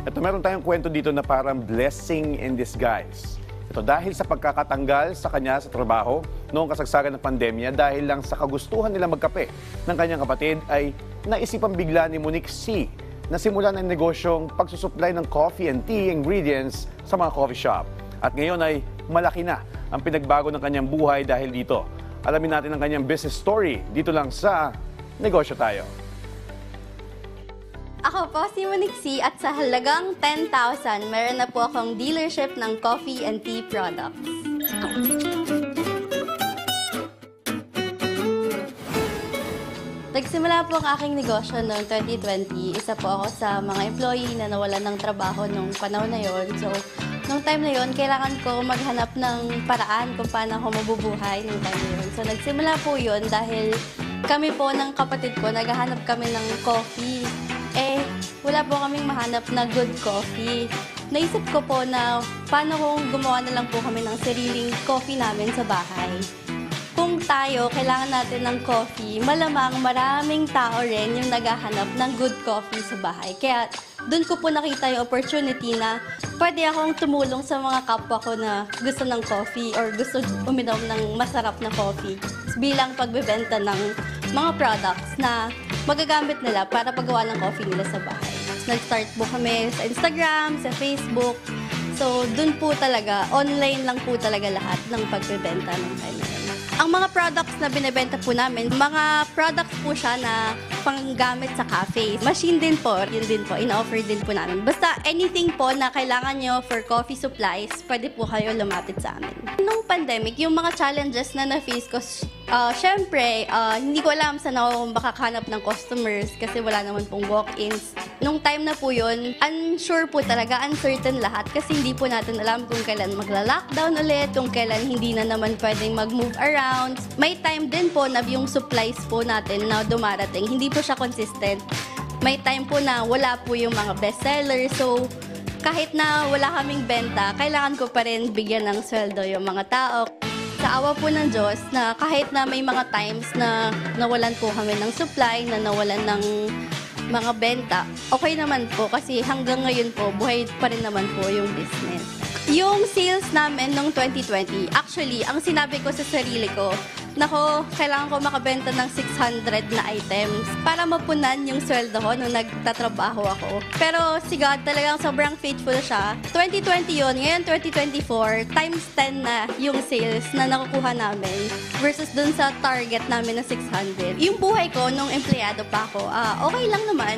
Ito, meron tayong kwento dito na parang blessing in disguise. Ito dahil sa pagkakatanggal sa kanya sa trabaho noong kasagsagan ng pandemya dahil lang sa kagustuhan nila magkape ng kanyang kapatid ay naisipan bigla ni Monique C. na simulan ang negosyong pagsusupply ng coffee and tea ingredients sa mga coffee shop. At ngayon ay malaki na ang pinagbago ng kanyang buhay dahil dito. Alamin natin ang kanyang business story dito lang sa Negosyo Tayo. Ako po si Monique C. at sa halagang 10,000, meron na po akong dealership ng coffee and tea products. Nagsimula po ang aking negosyo noong 2020. Isa po ako sa mga employee na nawalan ng trabaho nung panahon na yon. So, nung time na yon, kailangan ko maghanap ng paraan kung paano ako mabubuhay nung time na yon. So, nagsimula po yon dahil kami po ng kapatid ko, naghahanap kami ng coffee. Wala po kaming mahanap na good coffee. Naisip ko po na paano kung gumawa na lang po kami ng sariling coffee namin sa bahay. Kung tayo, kailangan natin ng coffee, malamang maraming tao rin yung naghahanap ng good coffee sa bahay. Kaya doon ko po nakita yung opportunity na pwede akong tumulong sa mga kapwa ko na gusto ng coffee or gusto uminom ng masarap na coffee bilang pagbebenta ng mga products na magagamit nila para paggawa ng coffee nila sa bahay. Nag-start po kami sa Instagram, sa Facebook. So, dun po talaga, online lang po talaga lahat ng pagbebenta ng time na yun. Ang mga products na binibenta po namin, mga products po siya na panggamit sa cafe. Machine din po, yun din po, in-offer din po namin. Basta anything po na kailangan nyo for coffee supplies, pwede po kayo lumapit sa amin. Nung pandemic, yung mga challenges na na-face ko, syempre, hindi ko alam saan ako makakahanap ng customers kasi wala naman pong walk-ins. Nung time na po yun, unsure po talaga, uncertain lahat kasi hindi po natin alam kung kailan magla-lockdown ulit, kung kailan hindi na naman pwedeng mag-move around. May time din po na yung supplies po natin na dumarating, hindi po siya consistent. May time po na wala po yung mga bestseller, so kahit na wala kaming benta, kailangan ko pa rin bigyan ng sweldo yung mga tao. Sa awa po ng Diyos na kahit na may mga times na nawalan po kami ng supply, na nawalan ng mga benta, okay naman po kasi hanggang ngayon po, buhay pa rin naman po yung business. Yung sales namin noong 2020, actually, ang sinabi ko sa sarili ko, nako, kailangan ko makabenta ng 600 na items para mapunan yung sweldo ko nung nagtatrabaho ako. Pero si God talagang sobrang faithful siya. 2020 yun, ngayon 2024, times 10 na yung sales na nakukuha namin versus dun sa target namin na 600. Yung buhay ko nung empleyado pa ako, okay lang naman.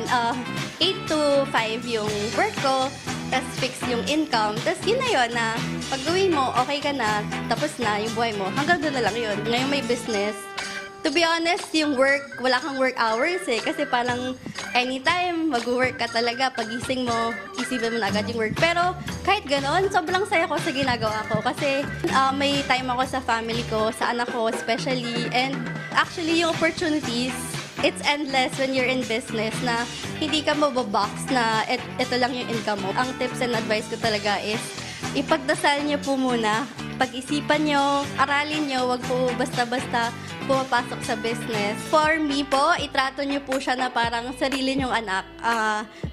8 to 5 yung work ko, tapos fix yung income. Tapos yun na yun na pag gawin mo, okay ka na, tapos na yung buhay mo. Hanggang doon na lang yun. Ngayon may business. To be honest, yung work, wala kang work hours eh. Kasi parang anytime, mag-work ka talaga. Pagising mo, isipin mo na agad yung work. Pero kahit ganoon, sobrang saya ko sa ginagawa ko. Kasi may time ako sa family ko, sa anak ko especially. And actually, yung opportunities, it's endless when you're in business na hindi ka mababox na ito lang yung income mo. Ang tips and advice ko talaga is ipagdasal niyo po muna, pag-isipan niyo, aralin niyo, wag po basta-basta pumapasok sa business. For me po, itrato niyo po siya na parang sarili niyong anak.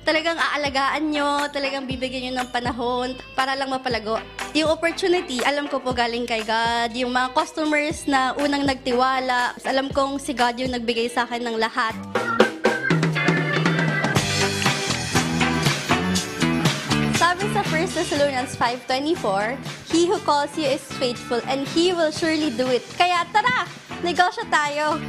Talagang aalagaan niyo, talagang bibigyan niyo ng panahon para lang mapalago. Yung opportunity, alam ko po galing kay God. Yung mga customers na unang nagtiwala, alam kong si God yung nagbigay sa akin ng lahat. Sabi sa 1 Thessalonians 5:24, He who calls you is faithful and He will surely do it. Kaya tara, negosyo tayo!